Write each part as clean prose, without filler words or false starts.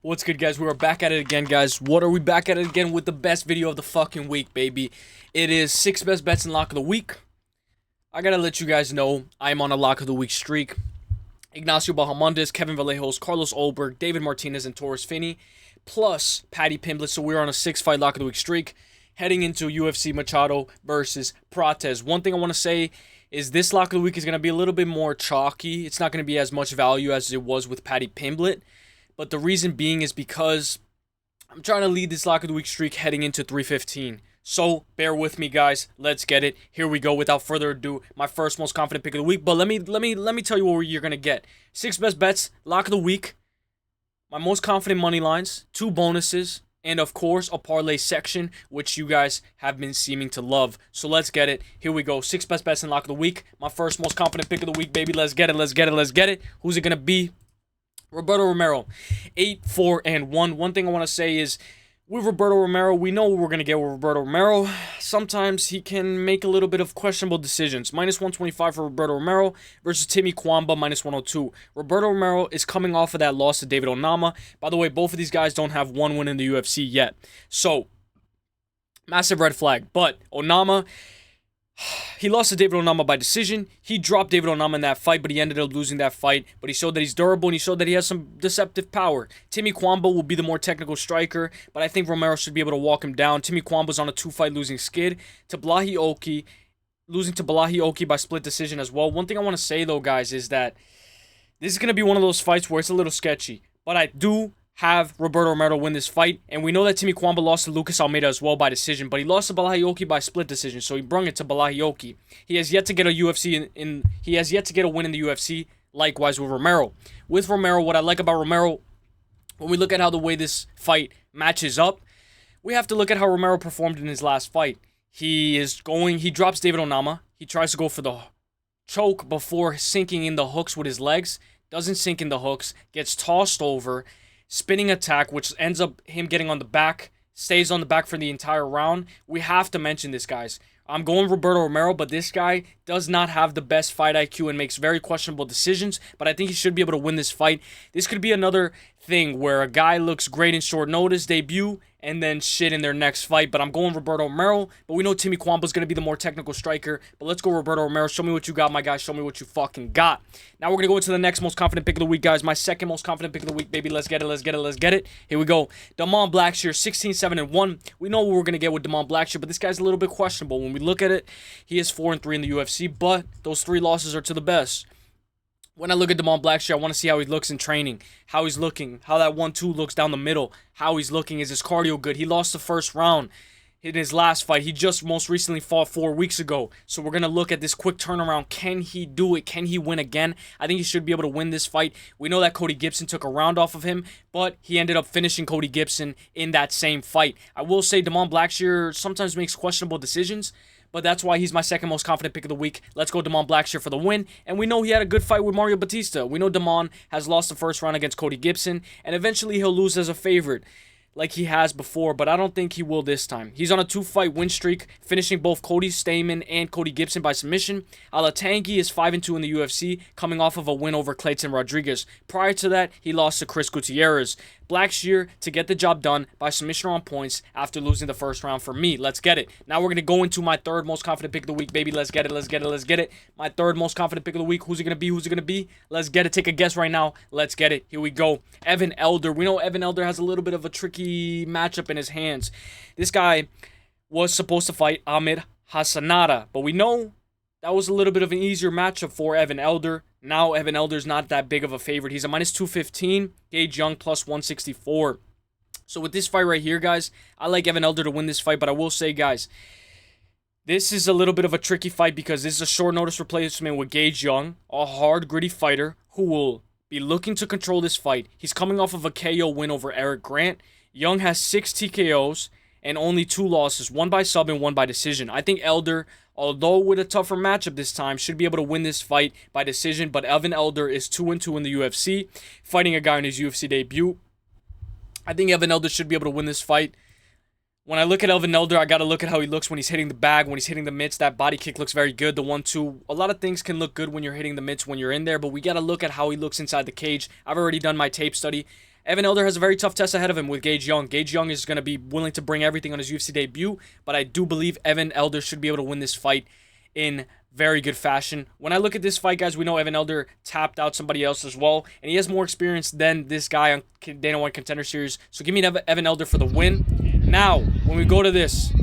What's good, guys? We are back at it again, guys. What are we back at it again with the best video of the fucking week, baby? It is 6 best bets in lock of the week. I gotta let you guys know I'm on a lock of the week streak. Ignacio Bahamondes, Kevin Vallejos, Carlos Olberg, David Martinez, and Torres Finney, plus Paddy Pimblett. So we're on a 6-fight lock of the week streak, heading into UFC Machado versus Prates. One thing I want to say is this lock of the week is going to be a little bit more chalky. It's not going to be as much value as it was with Paddy Pimblett. But the reason being is because I'm trying to lead this lock of the week streak heading into 315. So bear with me, guys. Let's get it. Here we go. Without further ado, my first most confident pick of the week. But let me tell you what you're gonna get. 6 best bets, lock of the week, my most confident money lines, 2 bonuses, and of course a parlay section, which you guys have been seeming to love. So let's get it. Here we go. 6 best bets in lock of the week. My first most confident pick of the week, baby. Let's get it. Let's get it. Let's get it. Who's it gonna be? Roberto Romero, 8-4-1. One thing I want to say is, with Roberto Romero, we know what we're going to get with Roberto Romero. Sometimes he can make a little bit of questionable decisions. -125 for Roberto Romero versus Timmy Kwamba, -102. Roberto Romero is coming off of that loss to David Onama. By the way, both of these guys don't have one win in the UFC yet. So, massive red flag. But Onama, he lost to David Onama by decision. He dropped David Onama in that fight, but he ended up losing that fight. But he showed that he's durable, and he showed that he has some deceptive power. Timmy Kwamba will be the more technical striker, but I think Romero should be able to walk him down. Timmy Kwamba's on a 2-fight losing skid to Blahi Oki, losing to Blahi Oki by split decision as well. One thing I want to say, though, guys, is that this is going to be one of those fights where it's a little sketchy. But I do have Roberto Romero win this fight, and we know that Timmy Kwamba lost to Lucas Almeida as well by decision, but he lost to Balahi by split decision, so he brung it to Balahi. He has yet to get a UFC he has yet to get a win in the UFC. Likewise with Romero. With Romero, what I like about Romero, when we look at how the way this fight matches up, we have to look at how Romero performed in his last fight. He drops David Onama. He tries to go for the choke before sinking in the hooks with his legs. Doesn't sink in the hooks. Gets tossed over. Spinning attack, which ends up him getting on the back, stays on the back for the entire round. We have to mention this, guys. I'm going Roberto Romero, but this guy does not have the best fight IQ and makes very questionable decisions, but I think he should be able to win this fight. This could be another thing where a guy looks great in short notice, debut, and then shit in their next fight. But I'm going Roberto Romero, but we know Timmy Kwamba's going to be the more technical striker. But let's go Roberto Romero. Show me what you got, my guy. Show me what you fucking got. Now we're going to go into the next most confident pick of the week, guys. My second most confident pick of the week, baby. Let's get it, let's get it, let's get it. Here we go. Damon Blackshear, 16-7-1. We know what we're going to get with Damon Blackshear, but this guy's a little bit questionable. When we look at it, he is 4-3 in the UFC, but those 3 losses are to the best. When I look at Damon Blackshear, I want to see how he looks in training, how he's looking, how that 1-2 looks down the middle, how he's looking. Is his cardio good? He lost the first round in his last fight. He just most recently fought 4 weeks ago. So we're going to look at this quick turnaround. Can he do it? Can he win again? I think he should be able to win this fight. We know that Cody Gibson took a round off of him, but he ended up finishing Cody Gibson in that same fight. I will say Damon Blackshear sometimes makes questionable decisions, but that's why he's my second most confident pick of the week. Let's go Damon Blackshear for the win. And we know he had a good fight with Mario Batista. We know Damon has lost the first round against Cody Gibson, and eventually he'll lose as a favorite like he has before, but I don't think he will this time. He's on a 2-fight win streak, finishing both Cody Stamann and Cody Gibson by submission. Alatangi is 5-2 in the UFC, coming off of a win over Clayton Rodriguez. Prior to that, he lost to Chris Gutierrez. Blackshear to get the job done by submission on points after losing the first round for me. Let's get it. Now we're going to go into my third most confident pick of the week, baby. Let's get it, let's get it, let's get it. My third most confident pick of the week. Who's it going to be? Who's it going to be? Let's get it. Take a guess right now. Let's get it. Here we go. Evan Elder. We know Evan Elder has a little bit of a tricky matchup in his hands. This guy was supposed to fight Ahmed Hassanada, but we know that was a little bit of an easier matchup for Evan Elder. Now Evan Elder's not that big of a favorite. He's a -215. Gage Young +164. So with this fight right here, guys, I like Evan Elder to win this fight, but I will say, guys, this is a little bit of a tricky fight because this is a short notice replacement with Gage Young, a hard, gritty fighter who will be looking to control this fight. He's coming off of a KO win over Eric Grant. Young has 6 TKOs and only 2 losses, 1 by sub and 1 by decision. I think Elder, although with a tougher matchup this time, should be able to win this fight by decision, but Evan Elder is 2-2 in the UFC, fighting a guy in his UFC debut. I think Evan Elder should be able to win this fight. When I look at Evan Elder, I got to look at how he looks when he's hitting the bag, when he's hitting the mitts. That body kick looks very good. The 1-2. A lot of things can look good when you're hitting the mitts when you're in there, but we got to look at how he looks inside the cage. I've already done my tape study. Evan Elder has a very tough test ahead of him with Gage Young. Gage Young is going to be willing to bring everything on his UFC debut, but I do believe Evan Elder should be able to win this fight in very good fashion. When I look at this fight, guys, we know Evan Elder tapped out somebody else as well, and he has more experience than this guy on Dana White Contender Series. So give me Evan Elder for the win. Now, when we go to this...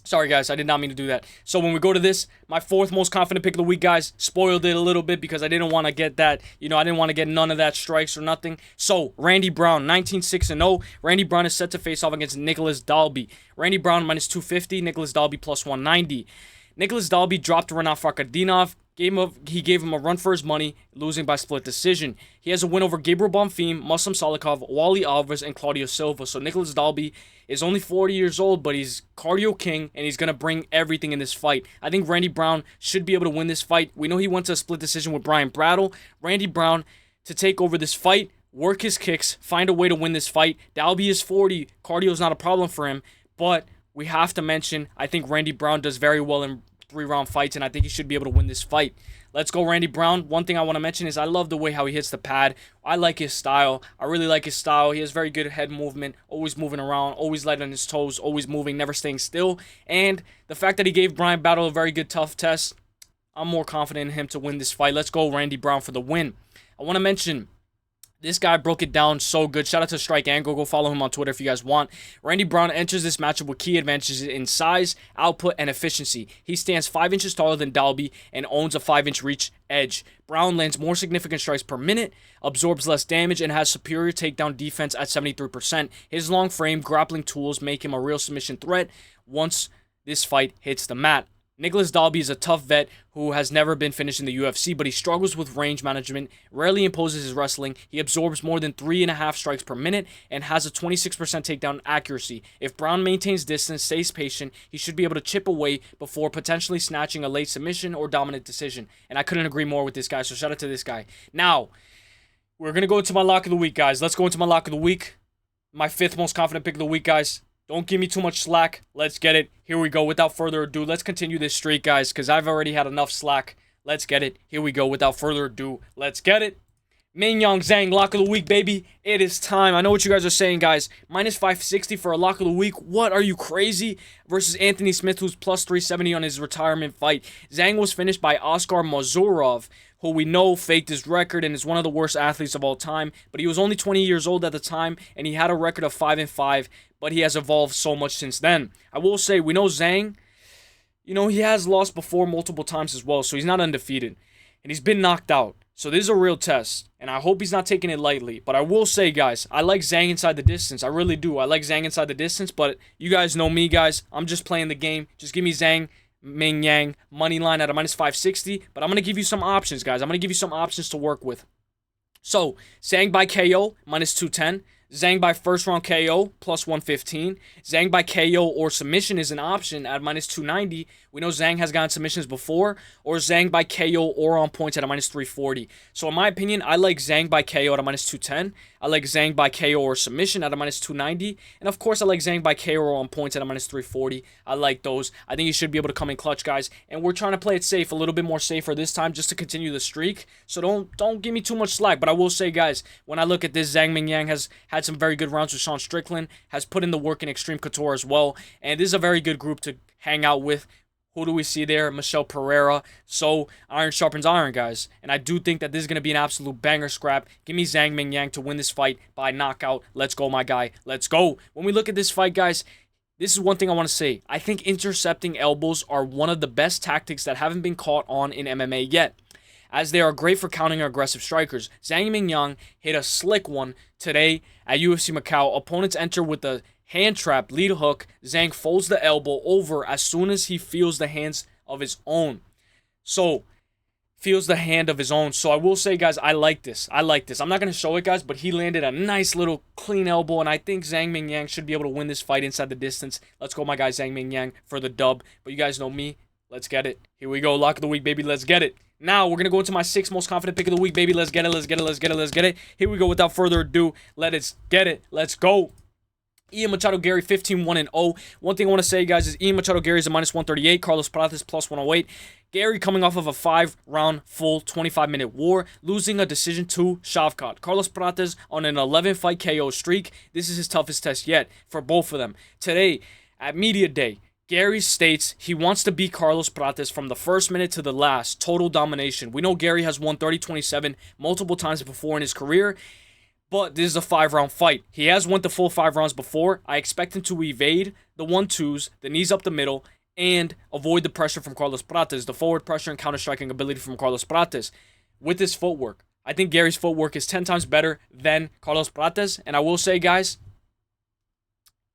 Sorry, guys, I did not mean to do that. So when we go to this, my fourth most confident pick of the week, guys, spoiled it a little bit because I didn't want to get that, I didn't want to get none of that strikes or nothing. So, Randy Brown, 19-6-0. Randy Brown is set to face off against Nicholas Dalby. Randy Brown minus 250, Nicholas Dalby plus 190. Nicholas Dalby dropped Renat Fakadinov. He gave him a run for his money, losing by split decision. He has a win over Gabriel Bonfim, Muslim Salikov, Wally Alvarez, and Claudio Silva. So Nicholas Dalby is only 40 years old, but he's cardio king, and he's going to bring everything in this fight. I think Randy Brown should be able to win this fight. We know he went to a split decision with Brian Brattle. Randy Brown to take over this fight, work his kicks, find a way to win this fight. Dalby is 40. Cardio is not a problem for him, but we have to mention, I think Randy Brown does very well in 3-round fights, and I think he should be able to win this fight. Let's go, Randy Brown. One thing I want to mention is I love the way how he hits the pad. I like his style. I really like his style. He has very good head movement, always moving around, always light on his toes, always moving, never staying still. And the fact that he gave Brian Battle a very good tough test, I'm more confident in him to win this fight. Let's go, Randy Brown, for the win. I want to mention... This guy broke it down so good. Shout out to Strike Angle. Go follow him on Twitter if you guys want. Randy Brown enters this matchup with key advantages in size, output, and efficiency. He stands 5 inches taller than Dalby and owns a 5-inch reach edge. Brown lands more significant strikes per minute, absorbs less damage, and has superior takedown defense at 73%. His long frame, grappling tools make him a real submission threat once this fight hits the mat. Nicholas Dalby is a tough vet who has never been finished in the UFC, but he struggles with range management, rarely imposes his wrestling. He absorbs more than 3.5 strikes per minute and has a 26% takedown accuracy. If Brown maintains distance, stays patient, he should be able to chip away before potentially snatching a late submission or dominant decision. And I couldn't agree more with this guy, so shout out to this guy. Now, we're going to go into my lock of the week, guys. Let's go into my lock of the week. My 5th most confident pick of the week, guys. Don't give me too much slack. Let's get it. Here we go. Without further ado, let's continue this streak, guys, because I've already had enough slack. Let's get it. Here we go. Without further ado, let's get it. Mingyang Zhang, lock of the week, baby. It is time. I know what you guys are saying, guys. Minus 560 for a lock of the week. What, are you crazy? Versus Anthony Smith, who's plus 370 on his retirement fight. Zhang was finished by Oscar Mazurov, who we know faked his record and is one of the worst athletes of all time. But he was only 20 years old at the time, and he had a record of 5-5. But he has evolved so much since then. I will say, we know Zhang, he has lost before multiple times as well, so he's not undefeated. And he's been knocked out. So this is a real test, and I hope he's not taking it lightly. But I will say, guys, I like Zhang inside the distance. I really do. I like Zhang inside the distance, but you guys know me, guys. I'm just playing the game. Just give me Zhang, Ming Yang, money line at a minus 560. But I'm going to give you some options, guys. I'm going to give you some options to work with. So, Zhang by KO, minus 210. Zhang by first round KO, plus 115. Zhang by KO or submission is an option at minus 290. We know Zhang has gotten submissions before. Or Zhang by KO or on points at a minus 340. So in my opinion, I like Zhang by KO at a minus 210. I like Zhang by KO or submission at a minus 290. And of course, I like Zhang by KO or on points at a minus 340. I like those. I think he should be able to come in clutch, guys. And we're trying to play it safe, a little bit more safer this time, just to continue the streak. So don't give me too much slack. But I will say, guys, when I look at this, Zhang Mingyang has had some very good rounds with Sean Strickland, has put in the work in Extreme Couture as well. And this is a very good group to hang out with. Who do we see there? Michelle Pereira. So, iron sharpens iron, guys. And I do think that this is going to be an absolute banger scrap. Give me Zhang Mingyang to win this fight by knockout. Let's go, my guy. Let's go. When we look at this fight, guys, this is one thing I want to say. I think intercepting elbows are one of the best tactics that haven't been caught on in MMA yet, as they are great for countering aggressive strikers. Zhang Mingyang hit a slick one today at UFC Macau. Opponents enter with the hand trap, lead hook. Zhang folds the elbow over as soon as he feels the hands of his own. So, feels the hand of his own. So I will say, guys, I like this. I'm not going to show it, guys, but he landed a nice little clean elbow, and I think Zhang Mingyang should be able to win this fight inside the distance. Let's go, my guy, Zhang Mingyang, for the dub. But you guys know me. Let's get it. Here we go. Lock of the week, baby. Let's get it. Now, we're going to go into my 6th most confident pick of the week, baby. Let's get it. Let's get it. Let's get it. Let's get it. Here we go. Without further ado, let's get it. Let's go. Ian Machado Garry 15-1-0. One thing I want to say, guys, is Ian Machado Garry is a -138. Carlos Prates plus 108. Garry coming off of a 5-round full 25-minute war, losing a decision to Shavkat. Carlos Prates on an 11-fight KO streak. This is his toughest test yet for both of them. Today, at Media Day, Garry states he wants to beat Carlos Prates from the first minute to the last. Total domination. We know Garry has won 30-27 multiple times before in his career, but this is a 5-round fight. He has won the full 5 rounds before. I expect him to evade the 1-2s, the knees up the middle, and avoid the pressure from Carlos Prates, the forward pressure and counter-striking ability from Carlos Prates with his footwork. I think Garry's footwork is 10 times better than Carlos Prates, and I will say, guys,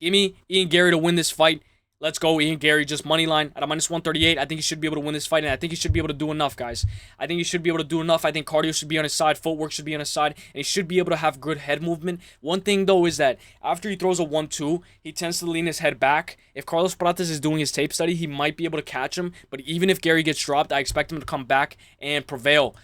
give me Ian Garry to win this fight. Let's go, Ian Garry, just money line at a -138. I think he should be able to win this fight, and I think he should be able to do enough, guys. I think he should be able to do enough. I think cardio should be on his side, footwork should be on his side, and he should be able to have good head movement. One thing, though, is that after he throws a 1-2, he tends to lean his head back. If Carlos Prates is doing his tape study, he might be able to catch him, but even if Garry gets dropped, I expect him to come back and prevail.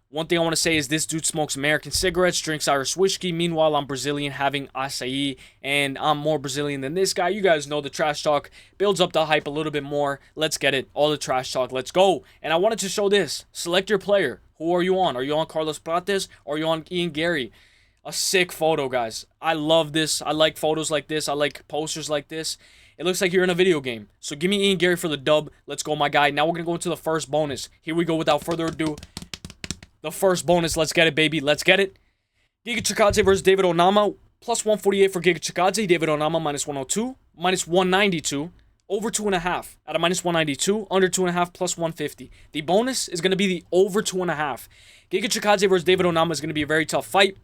One thing I want to say is this dude smokes American cigarettes, drinks Irish whiskey. Meanwhile, I'm Brazilian, having acai, and I'm more Brazilian than this guy. You guys know the trash talk builds up the hype a little bit more. Let's get it. All the trash talk. Let's go. And I wanted to show this. Select your player. Who are you on? Are you on Carlos Prates or are you on Ian Garry? A sick photo, guys. I love this. I like photos like this. I like posters like this. It looks like you're in a video game. So give me Ian Garry for the dub. Let's go, my guy. Now we're going to go into the first bonus. Here we go without further ado. The first bonus, let's get it, baby. Let's get it. Giga Chikadze versus David Onama. Plus 148 for Giga Chikadze. David Onama -102. -192. Over 2.5 at a -192. Under 2.5 plus 150. The bonus is going to be the over 2.5. Giga Chikadze versus David Onama is going to be a very tough fight.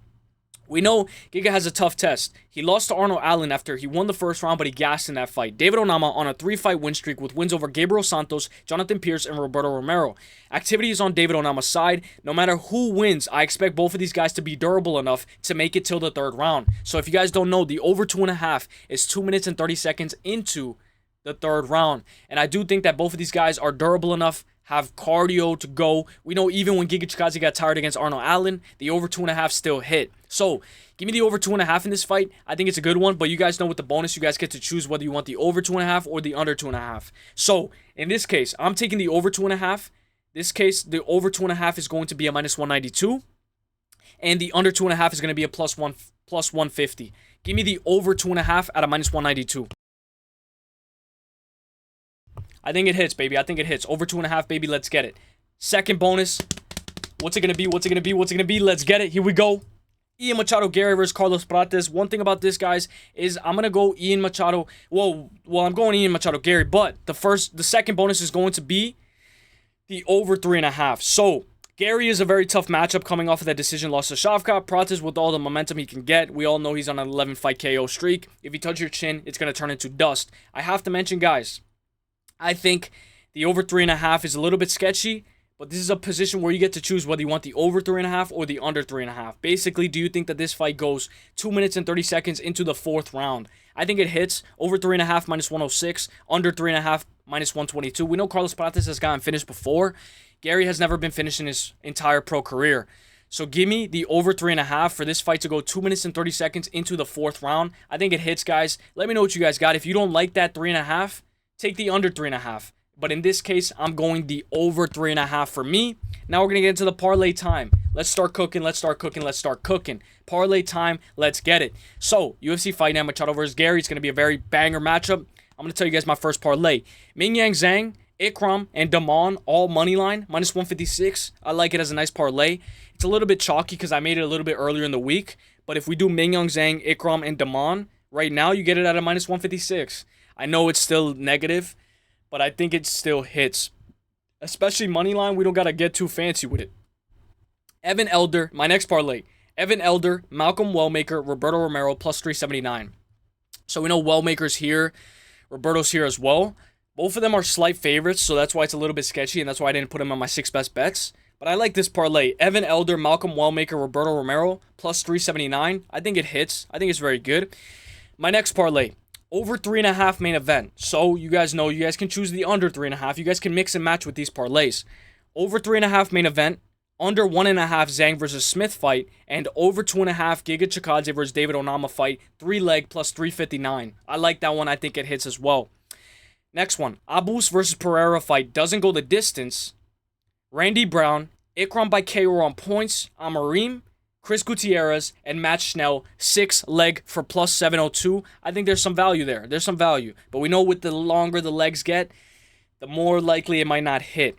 We know Giga has a tough test. He lost to Arnold Allen after he won the first round, but he gassed in that fight. David Onama on a 3-fight win streak with wins over Gabriel Santos, Jonathan Pierce, and Roberto Romero. Activity is on David Onama's side. No matter who wins, I expect both of these guys to be durable enough to make it till the 3rd round. So if you guys don't know, the over 2.5 is 2 minutes and 30 seconds into the 3rd round. And I do think that both of these guys are durable enough, have cardio to go. We know even when Giga Chikadze got tired against Arnold Allen, the over 2.5 still hit. So, give me the over 2.5 in this fight. I think it's a good one, but you guys know with the bonus, you guys get to choose whether you want the over 2.5 or the under 2.5. So, in this case, I'm taking the over 2.5. This case, the over 2.5 is going to be a -192, and the under 2.5 is going to be a plus 150. Give me the over 2.5 at a -192. I think it hits, baby. I think it hits. Over 2.5, baby. Let's get it. Second bonus. What's it going to be? What's it going to be? What's it going to be? Let's get it. Here we go. Ian Machado Garry versus Carlos Prates. One thing about this, guys, is I'm going to go Ian Machado. Well, I'm going Ian Machado Garry, but the second bonus is going to be the over 3.5. So, Garry is a very tough matchup coming off of that decision loss to Shavkat. Prates with all the momentum he can get. We all know he's on an 11-fight KO streak. If you touch your chin, it's going to turn into dust. I have to mention, guys, I think the over 3.5 is a little bit sketchy, but this is a position where you get to choose whether you want the over 3.5 or the under 3.5. Basically, do you think that this fight goes 2 minutes and 30 seconds into the 4th round? I think it hits. Over 3.5 -106, under 3.5 -122. We know Carlos Prates has gotten finished before. Garry has never been finished in his entire pro career. So give me the over 3.5 for this fight to go 2 minutes and 30 seconds into the 4th round. I think it hits, guys. Let me know what you guys got. If you don't like that 3.5, take the under 3.5. But in this case, I'm going the over 3.5 for me. Now we're going to get into the parlay time. Let's start cooking. Let's start cooking. Let's start cooking. Parlay time. Let's get it. So, UFC Fight Night Machado versus Garry. It's going to be a very banger matchup. I'm going to tell you guys my first parlay. Mingyang Zhang, Ikram, and Damon, all money line, -156. I like it as a nice parlay. It's a little bit chalky because I made it a little bit earlier in the week. But if we do Mingyang Zhang, Ikram, and Damon, right now you get it at a -156. I know it's still negative, but I think it still hits. Especially money line, we don't got to get too fancy with it. Evan Elder, my next parlay. Evan Elder, Malcolm Wellmaker, Roberto Romero, plus 379. So we know Wellmaker's here. Roberto's here as well. Both of them are slight favorites, so that's why it's a little bit sketchy, and that's why I didn't put them on my 6 best bets. But I like this parlay. Evan Elder, Malcolm Wellmaker, Roberto Romero, plus 379. I think it hits. I think it's very good. My next parlay. Over 3.5 main event. So you guys know you guys can choose the under 3.5. You guys can mix and match with these parlays. Over 3.5 main event. under 1.5 Zhang versus Smith fight, and over 2.5 Giga Chikadze versus David Onama fight, 3-leg plus 359. I like that one. I think it hits as well. Next one, Abus versus Pereira fight doesn't go the distance. Randy Brown, Ikram by KO on points, Amarim, Chris Gutierrez, and Matt Schnell, 6-leg for plus 702. I think there's some value there. There's some value. But we know with the longer the legs get, the more likely it might not hit.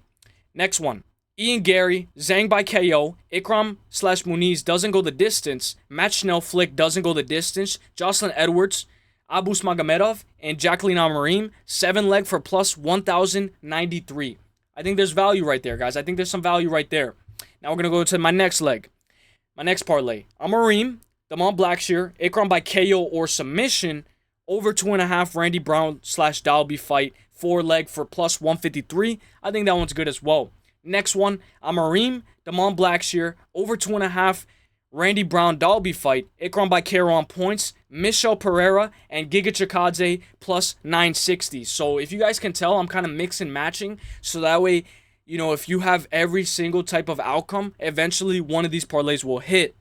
Next one, Ian Garry, Zhang by KO, Ikram/Muniz doesn't go the distance, Matt Schnell flick doesn't go the distance, Jocelyn Edwards, Abus Magomedov, and Jacqueline Amarim, 7-leg for plus 1,093. I think there's value right there, guys. I think there's some value right there. Now we're going to go to my next leg. My next parlay. Amarim, Damon Blackshear, Ikram by KO or submission, over 2.5 Randy Brown/Dalby fight, 4-leg for plus 153. I think that one's good as well. Next one, Amarim, Damon Blackshear, over 2.5 Randy Brown-Dalby fight, Ikram by KO on points, Michel Pereira, and Giga Chikadze plus 960. So if you guys can tell, I'm kind of mix and matching. So that way, you know, if you have every single type of outcome, eventually one of these parlays will hit.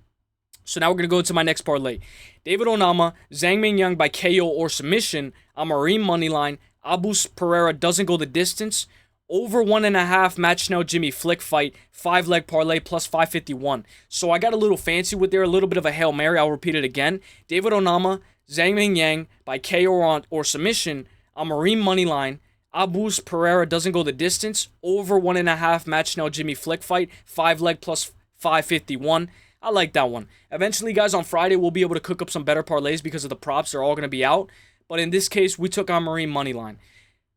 So now we're going to go to my next parlay. David Onama, Zhang Mingyang by KO or submission, Amarim moneyline, Abus Pereira doesn't go the distance, over 1.5 Matt Schnell Jimmy Flick fight, 5-leg parlay plus 551. So I got a little fancy with there, a little bit of a Hail Mary. I'll repeat it again. David Onama, Zhang Mingyang by KO or submission, Amarim moneyline, Abus Pereira doesn't go the distance, over 1.5 Matt Schnell Jimmy Flick fight, 5-leg plus 551. I like that one. Eventually, guys, on Friday, we'll be able to cook up some better parlays because of the props. They're all going to be out. But in this case, we took Amarim moneyline.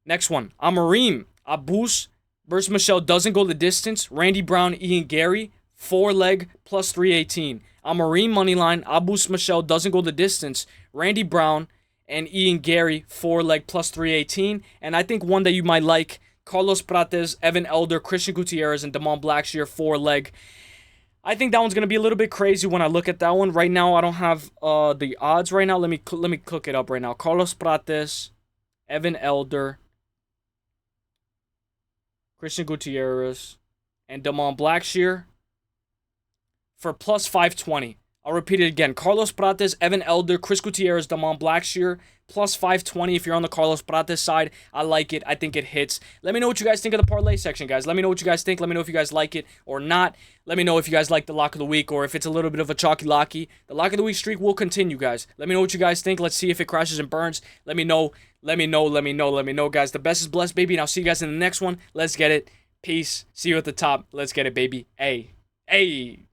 Next one, Amarim, Abus versus Michelle doesn't go the distance. Randy Brown, Ian Garry, 4-leg plus 318. Amarim moneyline, Abus Michelle doesn't go the distance. Randy Brown and Ian Garry, 4-leg plus 318. And I think one that you might like, Carlos Prates, Evan Elder, Christian Gutierrez, and Damon Blackshear, 4-leg. I think that one's going to be a little bit crazy when I look at that one. Right now, I don't have the odds right now. Let me cook it up right now. Carlos Prates, Evan Elder, Christian Gutierrez, and Damon Blackshear for plus 520. I'll repeat it again. Carlos Prates, Evan Elder, Chris Gutierrez, Damon Blackshear, plus 520 if you're on the Carlos Prates side. I like it. I think it hits. Let me know what you guys think of the parlay section, guys. Let me know what you guys think. Let me know if you guys like it or not. Let me know if you guys like the lock of the week or if it's a little bit of a chalky-locky. The lock of the week streak will continue, guys. Let me know what you guys think. Let's see if it crashes and burns. Let me know. Let me know, guys. The best is blessed, baby, and I'll see you guys in the next one. Let's get it. Peace. See you at the top. Let's get it, baby. Hey.